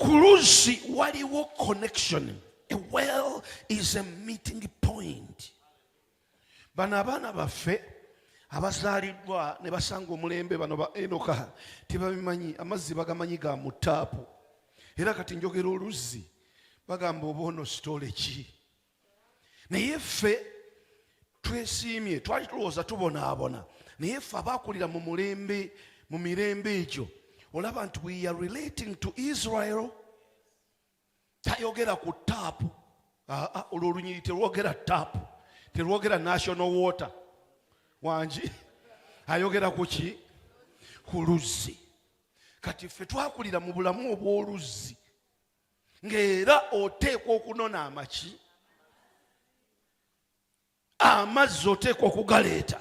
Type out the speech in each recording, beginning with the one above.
Kuluzi waliwo connection. A well is a meeting point. Bano abaana baffe abazaalibwa ne basanga omulembe bano ba Enoka tebabimanyi, amazzi bagamanyi ga mu taapu. Era kati njogera oluzzi bagamba oba ono sitole ki. Naye ffe twesiimye, twali tulowooza tubonaabona, naye ffe abaakulira mu mirembe egyo olaba nti we are relating to Israel. Tayogera ku taapu. Olwolunyiri terwogera taapu, terwogera national water wangi, ayogera ku ki? Ku luzzi. Kati ffe twakulira mu bulamu obw'oluzzi, ng'era oteekwa okunona amaki, amazzi oteekwa okugaleeta.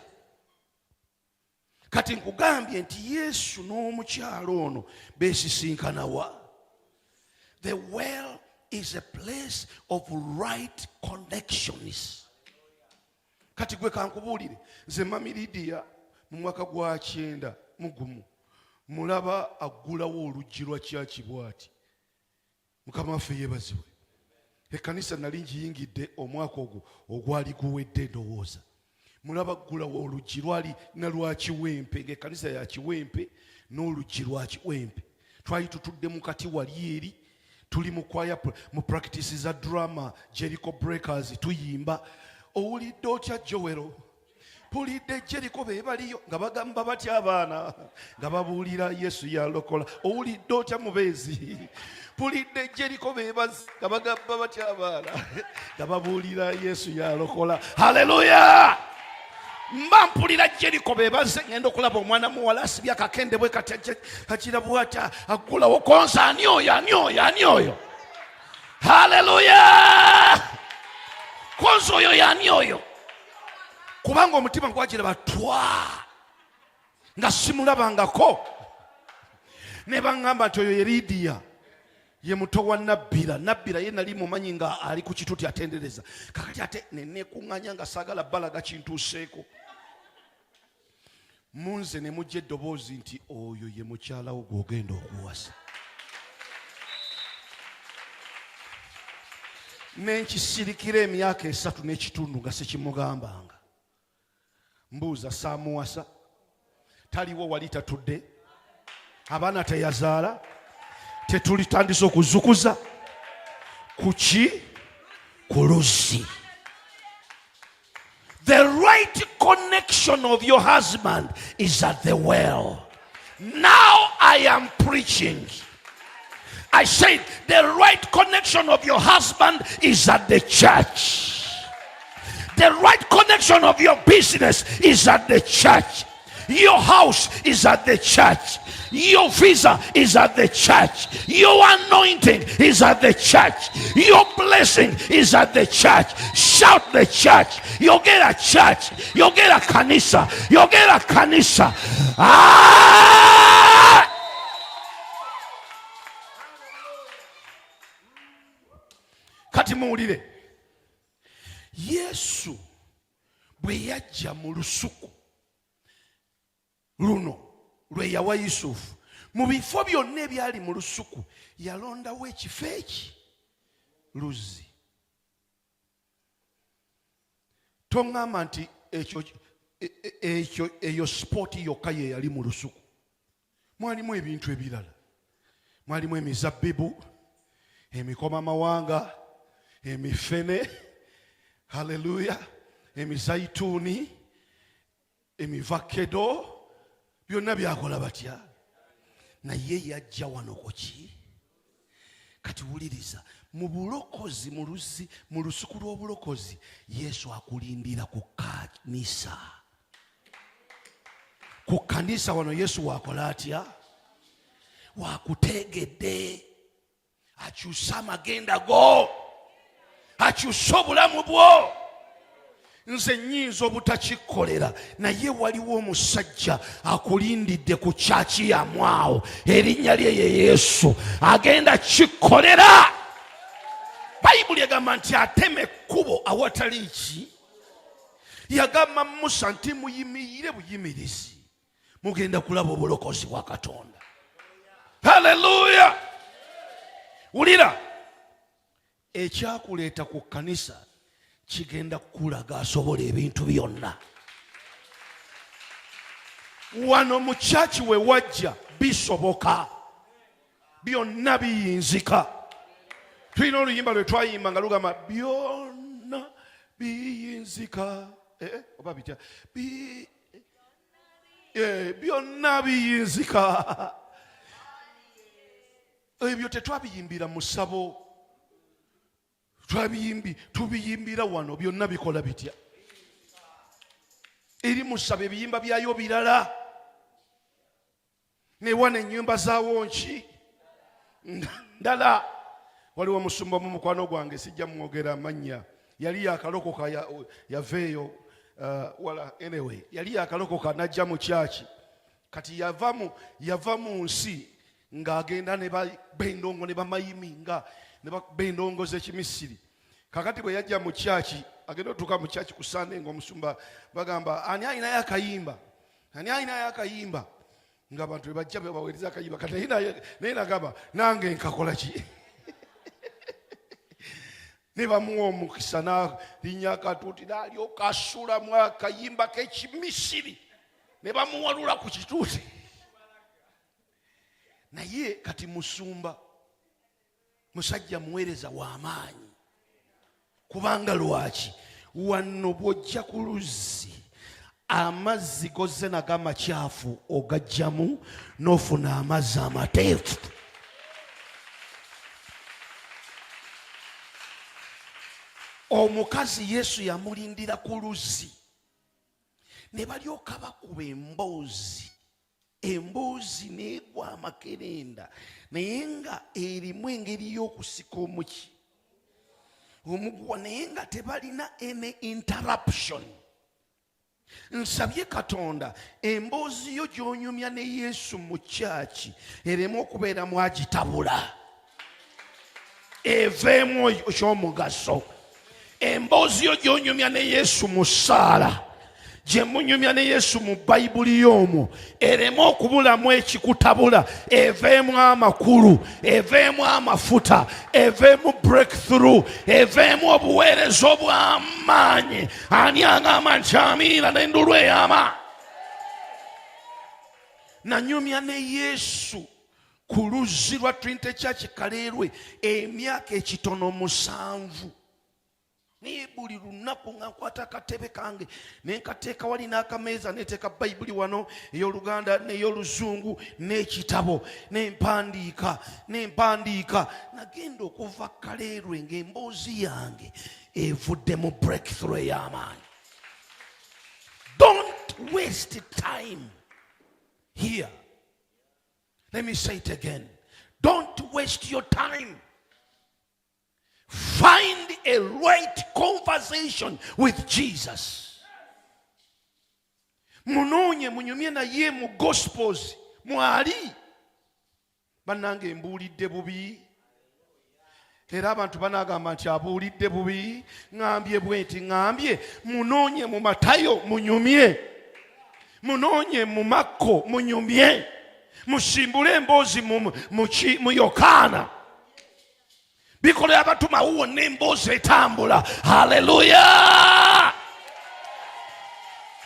Kati nkugambye nti Yesu n'omukyalo ono beesisinkana wa? The well is a place of right connections. Kati gwe kankubuulire, nze Mami Lydia mu mwaka gwa 91 mulaba aggulawo oluggi lwa kyaki bw'ati. Mukama waffe yeebazibwe. Ekkanisa nali ngiyingidde omwaka ogwo ogwali guwedde ndowooza. Mulaba aggulawo oluggi lwali na lwa kiwempe, ng'ekkanisa ya kiwempe n'oluggi lwa kiwempe. Twali tutudde mu kati wali eri, tuli mu kwaya mu practice za drama Jericho Breakers tuyimba. Owulidde otya Joero? Pulidde Jericho be baliyo nga bagamba batya abaana nga babuulira Yesu yalokola. Owulidde otya Mubeezi? Pulidde Jericho be bazi nga bagamba batya abaana nga babuulira Yesu yalokola. Haleluya! Mba mpulira Jericho be bazi ngenda okulaba omwana muwala asibya akakende bwe kati akira bw'ata aggulawo konsa ani oyo. Haleluya! Konsa oyo yani oyo. Kubanga omutima gwajira batwa nga simulabangako. Ne baŋŋamba nti oyo ye Lydia, ye muto wa Nabbira ye nali mumanyi nga ali ku kituti atendereza. Kakati ate nenekuŋŋanya nga saagala balaga kintuuseeko. Munze ne mujja eddoboozi nti oyo ye mukyalawo gw'ogenda okuwasa. Nenkisirikira emyaka 3 n'ekitundu nga sekimugambanga. Mbuuza saamuwasa? Taliwo wali tatudde? Abaana teyazaala? Tetulitandise okuzukuza? Kuki? Ku luzzi. The right connection of your husband is at the well. Now I am preaching. I said the right connection of your husband is at the church. The right connection of your business is at the church. Your house is at the church. Your visa is at the church. Your anointing is at the church. Your blessing is at the church. Shout the church. You'll get a church. You'll get a kanisa. You'll get a kanisa. Ah! Kati muwulire. Yesu bwe yajja mu lusuku luno lwe yawa Yusufu, mu bifo byonna ebyali mu lusuku yalondawo ekifo eki, luzzi. Toŋŋamba nti eyo sipooti yokka ye yali mu lusuku. Mwalimu ebintu ebirala. Mwalimu emizabbibu, emikomamawanga, emifene, haleluya, emizayituuni, emivakedo, byonna byakola batya. Naye yajja wano kuki? Kati wuliriza, mu bulokozi, mu lusuku lw'obulokozi, Yesu akulindira ku kanisa. Ku kanisa wano Yesu wakola atya? Wakutegedde. Akyusa amagenda go. Akyusa obulamu bwo. Nze nnyinza obutakikolera, naye waliwo omusajja akulindidde ku kyaki yamwawo, erinnya lye ye Yesu, agenda kikolera. Bayibuli egamba nti atema ekkubo awatali ki? Yagamba Musa nti muyimirire buyimirizi, mugenda kulaba obulokozi bwa Katonda. Haleluya! Wulira, ekyakuleeta ku kkanisa kigenda kukulaga asobola ebintu byonna. Wano mu kyaki we wajja bisoboka, byonna biyinzika. Tulina oluyimba lwe twayimba nga lugamba byonna biyinzika. Oba bitya? Byonna biyinzika. Ebyo tetwabiyimbira mu ssabo, tubiyimbira wano, byonna bikola bitya. Eri mu ssabo ebiyimba byayo birala, ne wana ennyumba zaawo nki ndala. Waliwo omusumba mu mukwano gwange, sijja mwogera amannya, yali yakalokoka yaveeyo wala anyway, yali yakalokoka najja mu kyaki, kati yava mu nsi ng'agenda ne bendongo ne bamayiminga ne bendongo z'ekimisiri. Kakati bwe yajja mu kyaki, agenda otuuka mu kyaki ku Sande ng'omusumba bagamba ani ayinayo akayimba, ani ayinayo akayimba, ng'abantu bwe bajja baweereza akayimba. Kati naye nagamba nange nkakola ki? Ne bamuwa omukisa n'alinnya akatuuti n'alyoka asulamu akayimba k'ekimisiri, ne bamuwalula ku kituuti. Naye kati musumba musajja muweereza w'amaanyi, kubanga lwaki wano bw'ojja ku luzzi amazzi gozze naga makyafu ogajjamu n'ofuna amazzi amateefu. Omukazi Yesu yamulindira ku luzzi, ne balyoka bakuba emboozi n'egwa amakerenda, naye nga erimu engeri y'okusika omuguwa, naye nga tebalina any interruption. Nsabye Katonda emboozi yo gy'onyumya ne Yesu mu kyaki ereme okubeera mwagitabula, eveemu eky'omugaso. Emboozi yo gy'onyumya ne Yesu mu ssaala, gye munyumya ne Yesu mu Bayibuli y'omwo, ereme okubulamu ekikutabula, eveemu amakulu, eveemu amafuta, eveemu breakthrough, eveemu obuweereza obw'amaanyi. Ani agamba nti amiina n'endulu eyama? Nanyumya ne Yesu ku luzzi lwa Trinity Church Kaleerwe emyaka ekitono 7. Naye buli lunaku nga nkwata akatebe kange ne nkateeka wali n'akameeza, neteeka Bayibuli wano ey'Oluganda n'ey'Oluzungu n'ekitabo, ne mpandiika. Nagenda okuva Kaleerwe ng'emboozi yange evudde mu breakthrough ey'amaanyi. Don't waste time here. Let me say it again. Don't waste your time. Find a right conversation with Jesus. Munoonye munyumye naye mu Gospels mwali. Bannange mbuulidde bubi, era abantu banagamba nti abuulidde bubi. Ngambye bwenti, ngambye munoonye mu Matayo munyumye, munoonye mu Makko munyumye, musimbule emboozi mu Yokaana. Bikole abatuma uwo n'emboozi etambula. Haleluya!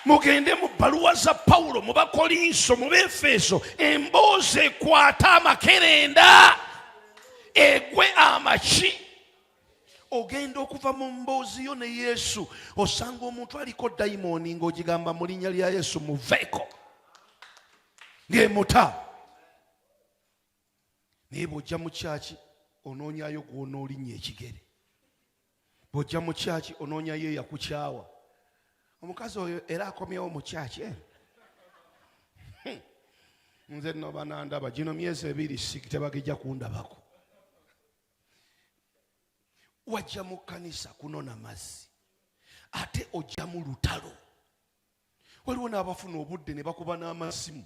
Mugende mu bbaluwa za Pawulo, mu Bakolinso, mu Befeso, emboozi ekwata amakerenda, egwe amaki. Ogenda okuva mu mboozi yo ne Yesu, osanga omuntu aliko dayimoni ng'ogigamba mu linnya lya Yesu muveeko, ng'emuta. Naye bw'ojja mu kyaki onoonyayo gw'onoolinnya ekigere. Bw'ojja mu kyaki onoonyayo yakukyawa. Omukazi oyo era akomyewo mu kyaki. Nze nno banandaba gino myezi 2 tebagijja kundabako. Wajja mu kkanisa kunona mazzi, ate ojja mu lutalo. Waliwo n'abafuna obudde ne bakuba n'amasimu,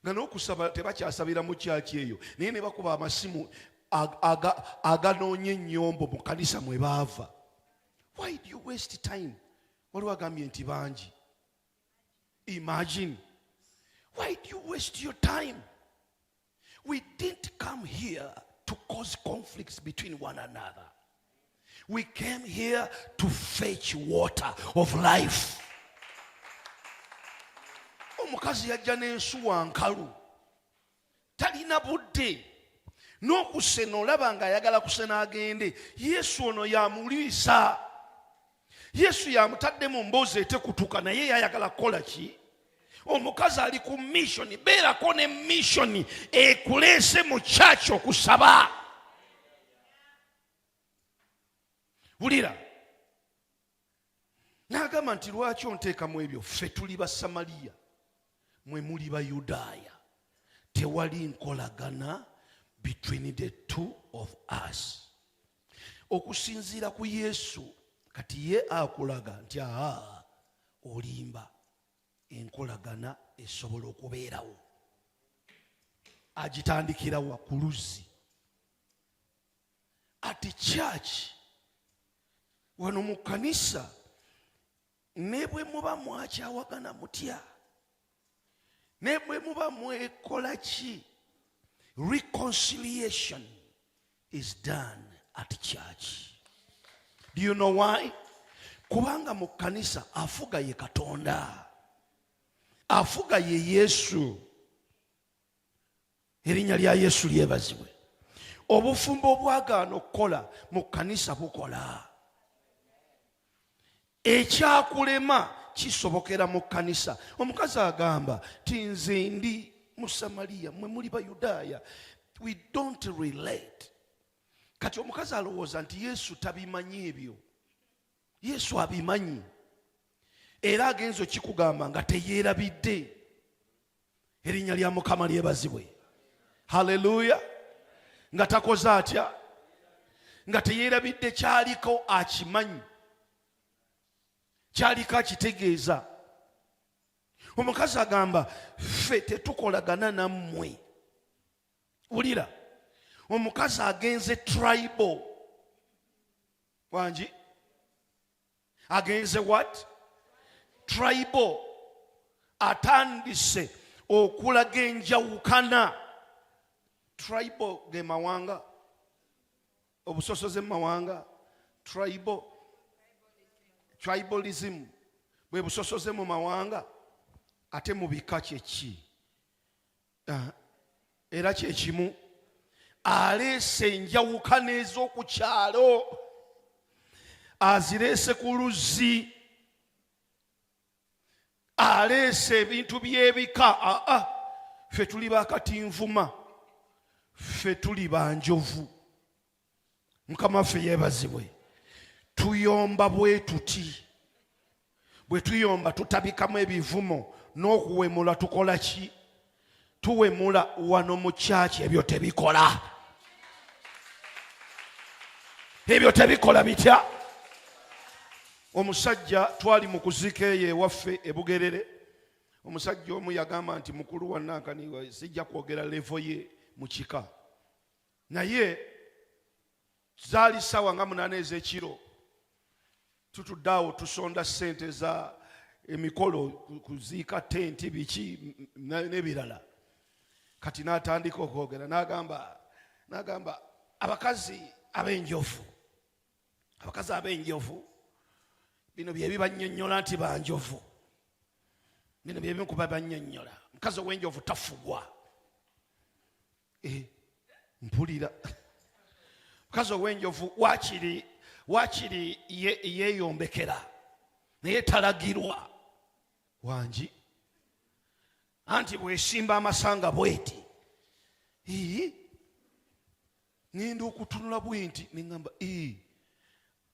nga n'okusaba tebakyasabira mu kyaki eyo, naye ne bakuba amasimu aganoonya ennyombo mu kkanisa mwe baava. Why do you waste time? Waliwo agambye nti bangi. Imagine. Why do you waste your time? We didn't come here to cause conflicts between one another. We came here to fetch water of life. Omukazi yajja n'ensuwa nkalu. Talina budde. N'okusena olaba nga ayagala kusena agende. Yesu ono yamuliisa. Yesu yamutadde mu mboozi etekutuka naye yayagala kukola ki? Omukazi ali ku mission, beerako ne mission ekuleese mu church okusaba. Wulira. N'agamba nti lwaki onteekamu ebyo? Ffe tuli ba Samaliya, mwe muli ba Yudaaya. Tewali nkolagana between the two of us. Okusinziira ku Yesu, kati ye akulaga nti olimba. Enkolagana esobola okubeerawo. Agitandikira wa ku luzzi. Ati church wano mu kanisa ne bwe muba mwakyawagana mutya, ne bwe muba mwekola ki, reconciliation is done at church. Do you know why? Kubanga mu kanisa afuga ye Katonda. Afuga ye Yesu. Erinnya lya Yesu lyebazibwe. Obufumbo obwagaana okukola mu kanisa bukola. Ekyakulema kisobokera mu kanisa. Omukazi agamba ti nze ndi mu Samaliya, mwe muli ba Yudaaya. We don't relate. Kati omukazi alowooza nti Yesu tabimanyi ebyo. Yesu abimanyi. Era agenzo kikugamba nga teyeerabidde. Erinnya lya Mukama lyebazibwe. Hallelujah. Nga takoze atya? Nga teyeerabidde kyaliko akimanyi. Kyaliko akitegeeza. Omukazi agamba ffe tetukolagana nammwe. Wulira. Omukazi agenze tribal. Wangi? Agenze what? Tribal. Atandise okulaga enjawukana. Tribal ge mawanga. Obusosoze mawanga. Tribalism. Bwe busosoze mu mawanga. Ate mu bika kyeki. Era kyekimu. Aleese enjawukana ez'oku kyalo. Azireese ku luzzi. Aleese ebintu by'ebika. Ffe tuli bakatinvuma. Ffe tuli banjovu. Mukama ffe yeebazibwe. Tuyomba bwe tuti. Bwe tuyomba tutabikamu ebivumo n'okuwemula tukola ki? Tuwemula wano mu church ebyo tebikola. Ebyo tebikola bitya? Omusajja twali mu kuziika eyo ewaffe e Bugerere. Omusajja omu yagamba nti mukulu wa Nankani sijja kwogera levo ye mu kika. Naye zaali ssaawa nga 8 ez'ekiro. Tutudde awo tusonda ssente za emikolo kuziika tenti biki n'ebirala. Kati n'atandika okwogera n'agamba abakazi ab'enjovu. Abakazi ab'enjovu bino bye bibannyonnyola nti banjovu. Bino bye bimu ku bannyonnyola. Mukazi ow'enjovu tafugwa. Mpulira. Mukazi ow'enjovu wakiri yeeyombekera naye talagirwa. Wangi anti bwesimba amasanga bweti. Ngenda okutunula bwenti neŋŋamba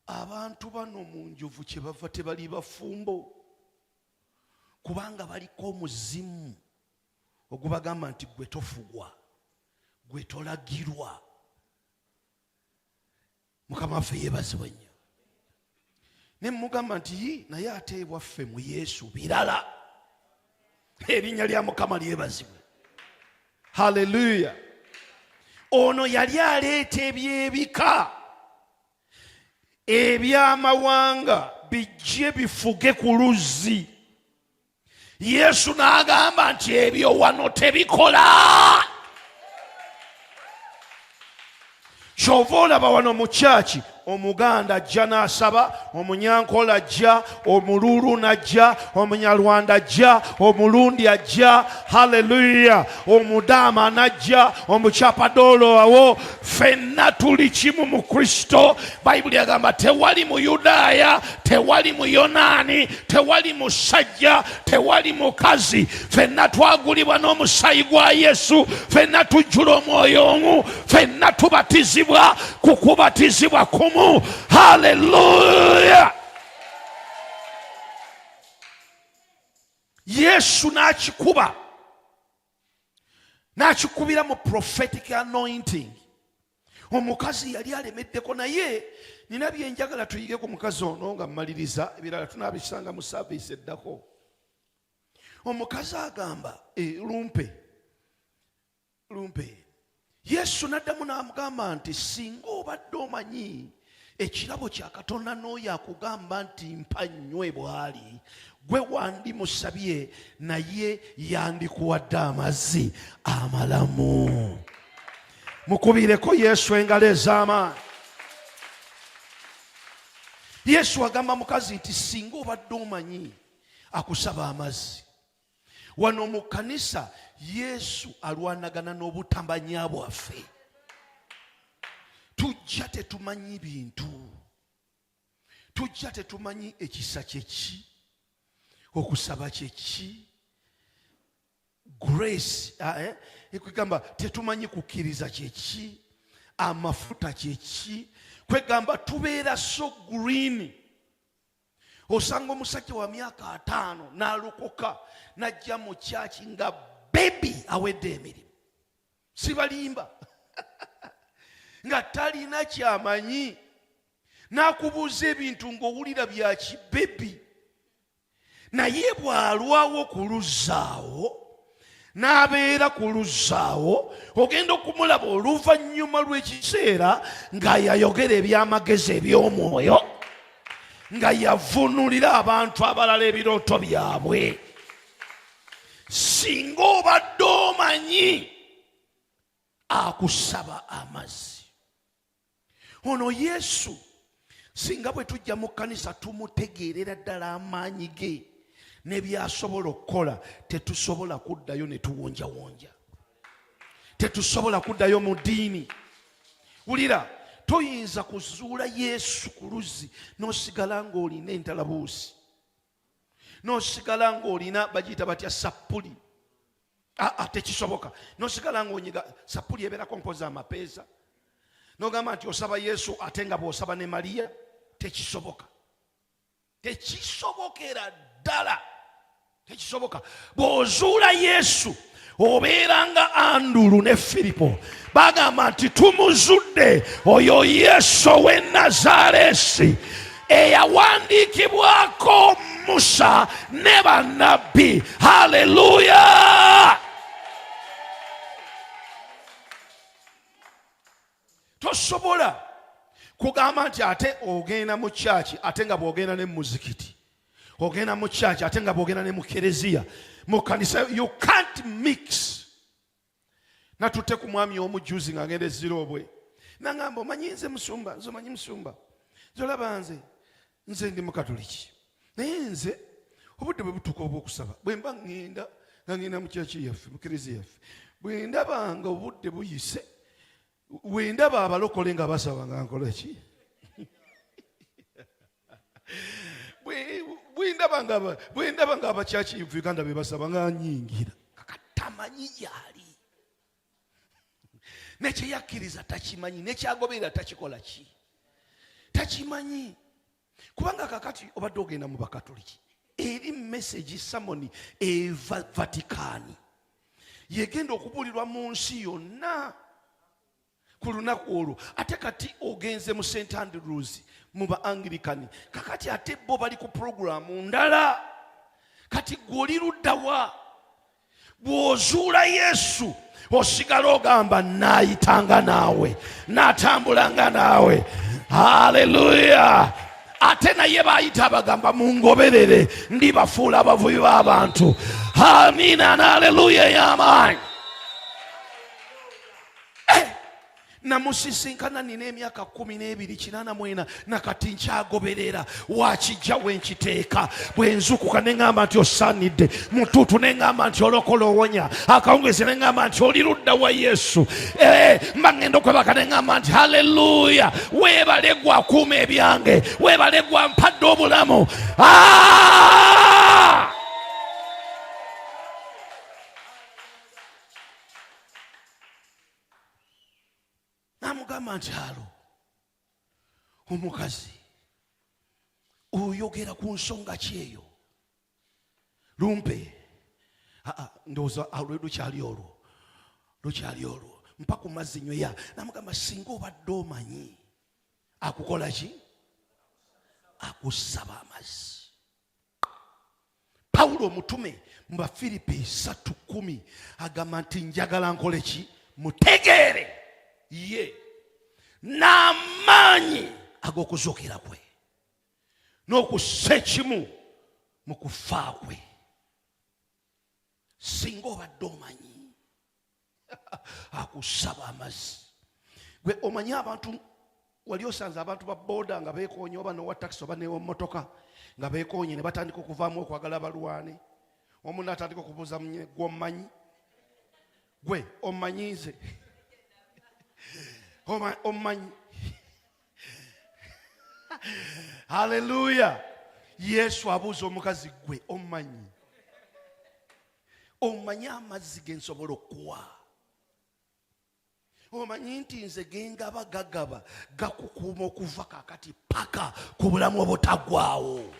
abantu bano mu njovu kye bava tebali bafumbo. Kubanga baliko omuzimu ogubagamba nti gwe tofugwa, gwe tolagirwa. Mukama waffe yeebazibwe nnyo. Ne mugamba nti naye ate ewaffe mu Yesu birala. Erinnya lya Mukama lyebazibwe. Hallelujah. Ono yali aleeta ebyebika ebyamawanga bijje bifuge ku luzzi. Yesu n'agamba nti ebyo wano tebikola. kyova olaba wano mu kyaki omuganda ajja n'asaba, omunyankola ajja, omululu n'ajja, omunyarwanda ajja, omulundi ajja, haleluya, omudaama n'ajja, omukyapadoolo awo, ffenna tuli kimu mu Kristo. Bayibuli agamba tewali Muyudaaya, tewali Muyonaani, tewali musajja, tewali mukazi, ffenna twagulibwa n'omusaayi gwa Yesu, ffenna tujjula omwoyo omu, ffenna tubatizibwa ku kubatizibwa kumu. Haleluya! Yesu n'akikubira mu prophetic anointing. Omukazi yali alemeddeko, naye nina byenjagala tuyige ku mukazi ono nga mmaliriza, ebirala tunaabisanga mu service eddako. Omukazi agamba lumpe. Yesu n'addamu n'amugamba nti singa obadde omanyi ekirabo kya Katonda n'oyo akugamba nti mpa nnywe bw'ali, gwe wandimusabye naye yandikuwadde amazzi amalamu. Mukubireko Yesu engalo ez'amaanyi. Yesu agamba mukazi nti singa obadde omanyi akusaba amazzi. Wano mu kanisa Yesu alwanagana n'obutamanya bwaffe. Tujja tetumanyi bintu, tujja tetumanyi ekisa kyeki, okusaba kyeki, grace kwegamba tetumanyi kukkiriza kyeki, amafuta kyeki, kwegamba tubeera so green. Osanga omusajja wa myaka 5 n'alokoka n'ajja mu kyaki nga baby awedde emirimu, sibalimba nga talina kyamanyi, n'akubuuza ebintu ng'owulira bya kibebi, naye bw'alwawo ku luzzaawo n'abeera ku luzzaawo, ogenda okumulaba oluvannyuma lw'ekiseera nga yayogera eby'amagezi eby'omwoyo, nga yavunulira abantu abalala ebirooto byabwe. Singa obadde omanyi akusaba amazzi. Ono Yesu singa bwe tujja mu kkanisa tumutegeerera ddala amaanyi ge ne byasobola okukola, tetusobola kuddayo ne tuwonjawonja, tetusobola kuddayo mu ddiini. Wulira, toyinza kuzuula Yesu ku luzzi n'osigala ng'olina entalabuusi, n'osigala ng'olina bagiyita batya sapuli. Tekisoboka. N'osigala ng'onyiga sapuli ebeerako mpoza amapeesa, n'ogamba nti osaba Yesu ate nga bw'osaba ne Mariya. Tekisoboka, tekisobokera ddala, tekisoboka. Bw'ozuula Yesu obeera nga Andulu ne Firipo, bagamba nti tumuzudde oyo Yesu ow'e Nazaaleesi eyawandiikibwako Musa ne bannabbi. Haleluya! Tosobola kugamba nti ate ogenda mu kyaki ate nga bw'ogenda ne muzikiti, ogenda mu kyaki ate nga bw'ogenda ne mu kereziya, mu kanisa. You can't mix. Natutte ku mwami omujuzi nga ngenda ezirobwe, nangamba omanyi nze musumba, nze omanyi musumba, nze olaba nze ndi mukatoliki, naye nze obudde bwe butuuka obw'okusaba bwe mba ngenda nga ngenda mu kyaki yaffe, mu kereziya yaffe, bwe ndabanga obudde buyise, bwe ndaba abalokole nga basaba nga nkola ki? bwe ndaba nga abakyaki mu Uganda be basaba nga nyingira, kakatamanyi yali nekyeyakkiriza takimanyi, nekyagoberera takikola ki? Takimanyi. Kubanga kakati obadde ogenda mu bakatoliki, eri message samoni eva Vatikaani yegenda okubuulirwa mu nsi yonna ku lunaku olwo. Ate kati ogenze mu St. Andrews mu ba Anglikani, kakati ate bo bali ku programu ndala. Kati gw'oli luddawa? Bw'ozuula Yesu osigala ogamba naayitanga naawe, naatambulanga naawe. Haleluya! Ate naye baayita abagamba mungoberere, ndibafuula abavubi b'abantu. Amina na haleluya y'amaanyi. namusisinkana nina emyaka 12 nakati nkyagoberera wakijja wenkiteeka bwenzukuka neŋŋamba nti osaanidde mutuutu neŋŋamba nti olokola owonya akawungezi neŋŋamba nti oli ludda wa Yesu mba ŋŋenda okwebaka neŋŋamba nti haleluya weebale gwe akuuma ebyange weebale gwe ampadde obulamu. Namugamba nti halo omukazi oyogera ku nsonga ki eyo lumpe ndowooza lukyali olwo mpa ku mazzi nywera. Namugamba singa obadde omanyi akukola ki akusaba amazzi. Pawulo omutume mu Bafiripi 3:10 agamba nti njagala nkole ki mutegeere ye n'amaanyi ag'okuzuukira kwe n'okussa ekimu mu kufa kwe. Singa obadde omanyi akusaba amazzi. Gwe omanyi abantu wali osanze abantu ba boda nga beekoonye oba n'owa takisi oba n'ew'emmotoka nga beekoonye ne batandika okuvaamu okwagala balwane. Omu n'atandika okubuuza munye gwe omanyi gwe omanyize omanyi. Haleluya. Yesu abuuza omukazi gwe omanyi amazzi ge nsobola okuwa? Omanyi nti nze gengaba gagaba gakukuuma okuva kakati paka ku bulamu obutagwawo.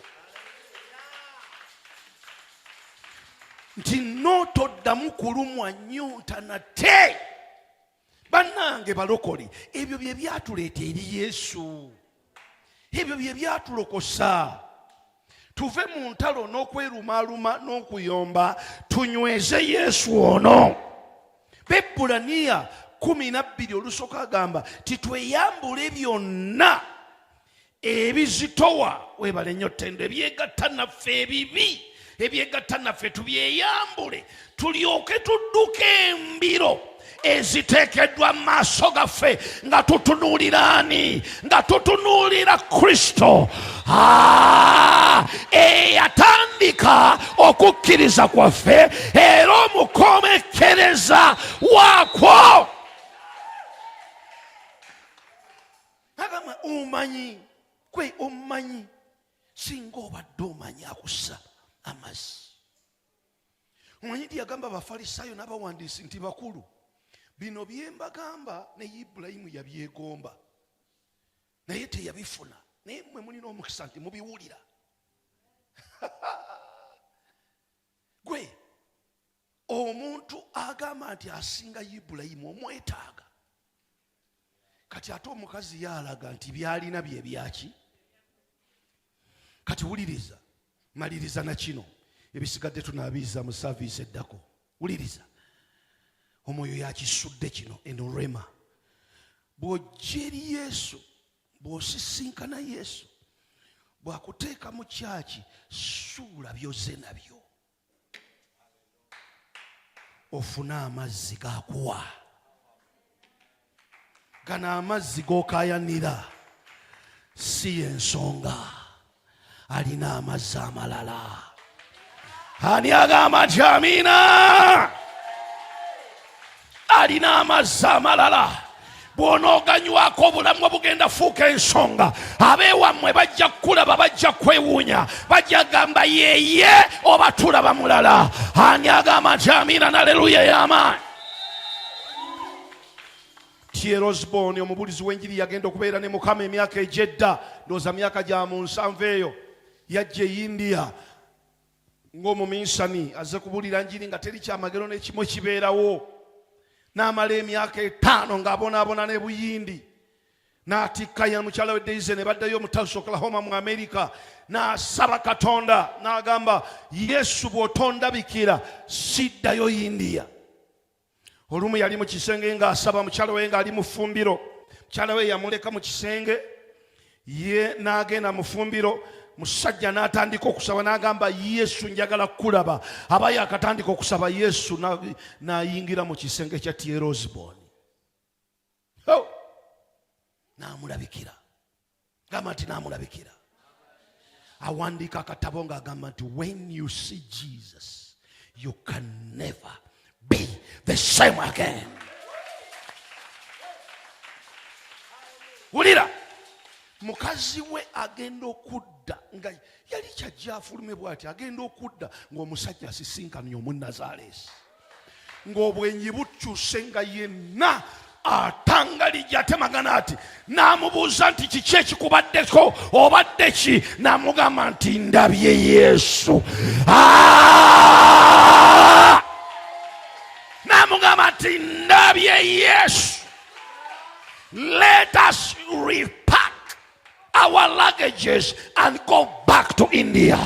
Nti n'otoddamu kulumwa nnyonta nate. Bannange balokole, ebyo bye byatuleeta eri Yesu, ebyo bye byatulokosa. Tuve mu ntalo n'okwerumaaluma n'okuyomba tunyweze Yesu ono. Bebulaniya 12 olusooka agamba titweyambule byonna ebizitowa webale nnyo ttendo ebyegatta naffe ebibi ebyegatta naffe tubyeyambule tulyoke tudduke embiro eziteekeddwa mu maaso gaffe nga tutunuulira ani? Nga tutunuulira Kristo eyatandika okukkiriza kwaffe era omukomekereza waakwo. Agamba omanyi kwe omanyi singa obadde omanyi akussa amazzi. Omanyi nti yagamba Abafalisaayo n'abawandiisi nti bakulu bino bye mbagamba ne Ibulayimu yabyegomba naye teyabifuna, naye mmwe mulina omukisa nti mubiwulira. Gwe omuntu agamba nti asinga Ibulayimu omwetaaga, kati ate omukazi yalaga nti byalina bye byaki. Kati wuliriza, maliriza na kino ebisigadde tunaabiiza mu saaviisi eddako. Wuliriza, omwoyo yakisudde kino eno rema. Bw'ojja eri Yesu, bw'osisinkana Yesu, bw'akuteeka mu kyaki, suula by'ozze nabyo, ofune amazzi g'akuwa. Gano amazzi g'okaayanira si y'ensonga, alina amazzi amalala. Ani agamba nti amiina? Alina amazzi amalala. Bw'onooganywako obulamu obugenda fuuka ensonga. Abeewammwe bajja kulaba, bajja kwewuunya, bajja gamba yeye oba tulaba mulala. Ani agamba nti amiina n'aleluya y'amaanyi? T.L. Osborne omubuulizi w'enjiri yagenda okubeera ne Mukama emyaka egy'edda, ndowooza myaka gya mu 7 eyo. Yajja e India ng'omuminsani azze kubuulira njiri nga teri kyamagero n'ekimu kibeerawo. N'amala emyaka 5 ng'abonaabona ne Buyindi. N'atikka ya mukyala we Daisy ne baddayo mu Tulsa, Oklahoma mu Amerika. N'asaba Katonda n'agamba Yesu bw'otondabikira siddayo India. Olumu yali mu kisenge ng'asaba, mukyala we ng'ali mu ffumbiro. Mukyala we yamuleka mu kisenge, ye n'agenda mu ffumbiro. Musajja n'atandika okusaba n'agamba Yesu njagala kulaba. Aba yakatandika okusaba Yesu n'ayingira mu kisenge kya T.L. Osborne. n'amulabikira. Gamba nti n'amulabikira. Awandiika akatabo ng'agamba nti when you see Jesus, you can never be the same again. Wulira, mukazi we agenda okudda nga yali kyajja afulume bw'ati, agenda okudda ng'omusajja asisinkanye Omunnazaaleesi, ng'obwenyi bukyuse nga yenna atangalijja atemagana ati, n'amubuuza nti kiki ekikubaddeko, obadde ki? N'amugamba nti ndabye Yesu. N'amugamba nti ndabye Yesu. Let us repack our luggages and go back to India.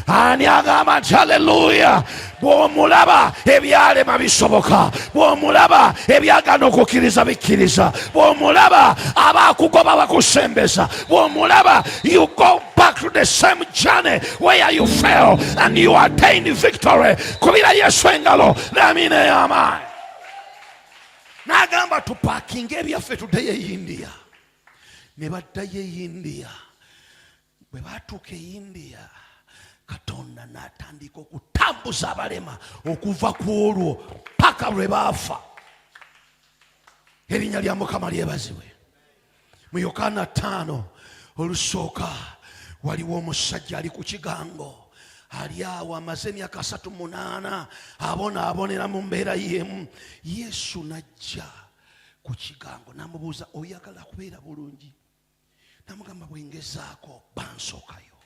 Ani agamba nti hallelujah. Bw'omulaba ebyalema bisoboka, bw'omulaba ebyagana okukkiriza bikkiriza, bw'omulaba abaakugoba bakusembeza, bw'omulaba you go back to the same journey where you fell and you attained victory. Kubira Yesu engalo n'amina ey'amaanyi. N'agamba tupaakinga ebyaffe tuddeyo e India. Ne baddayo e India. Bwe baatuuka e India, Katonda n'atandika okutambuza abalema okuva ku olwo paka lwe baafa. Erinnya lya Mukama lyebazibwe. Mu Yokaana 5 olusooka waliwo omusajja ali ku kigango, ali awo amaze emyaka 38 abonaabonera mu mbeera y'emu. Yesu n'ajja ku kigango n'amubuuza, oyagala kubeera bulungi? N'amugamba, bwengezaako bansookayo,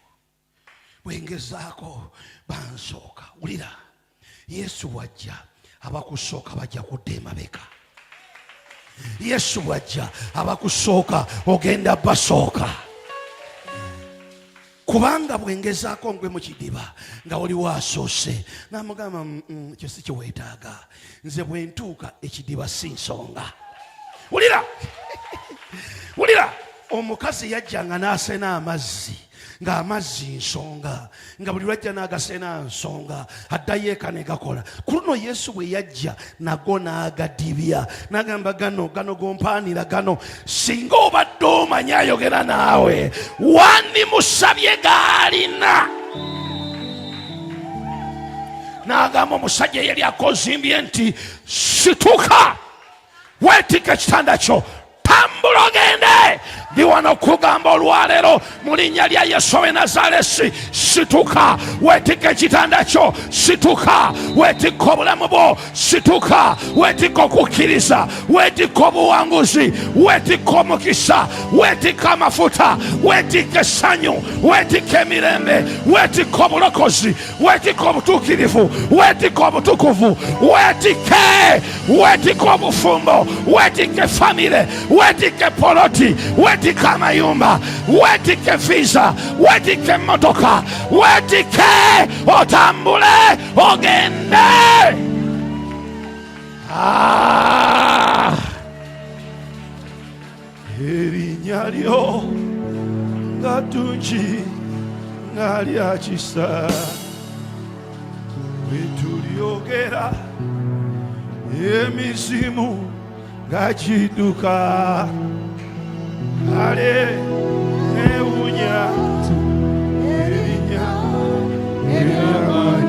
bwengezaako bansooka. Wulira, Yesu wajja abakusooka bajja kudda emabega. Yesu wajja abakusooka ogenda basooka. Kubanga bwengezaako ngwe mu kidiba nga oliwo asoose. N'amugamba, kyo si kiweetaaga, nze bwe ntuuka ekidiba si nsonga. Wulira, wulira, omukazi yajjanga n'asena amazzi ng'amazzi nsonga, nga buli lwajja n'agasena nsonga, addayo eka ne gakola. Ku luno Yesu bwe yajja nago n'agadibya, n'agamba gano gompaanira gano, singa obadde omanyi ayogera naawe wandimusabye gaalina. N'agamba omusajja eyali akozimbye nti situka, weetika ekitanda kyo, tambula ogende. Ndi wano kugamba olwaleero mu linnya lya Yesu w'e Nazaaleesi, situka, weetika ekitanda kyo, situka, weetika obulamu bwo, situka, weetika okukkiriza, weetika obuwanguzi, weetika omukisa, weetika amafuta, weetika essanyu, weetika emirembe, weetika obulokozi, weetika obutuukirivu, weetika obutukuvu, weetika obufumbo, weetika efamire, weetika poloti, weetika amayumba, weetika visa, weetika emmotoka, weetike otambule ogende. Erinnya lyo nga ddungi nga lya kisa, bwe tulyogera emizimu nga gidduka. Ale ewunya erinnya ery'amaanyi.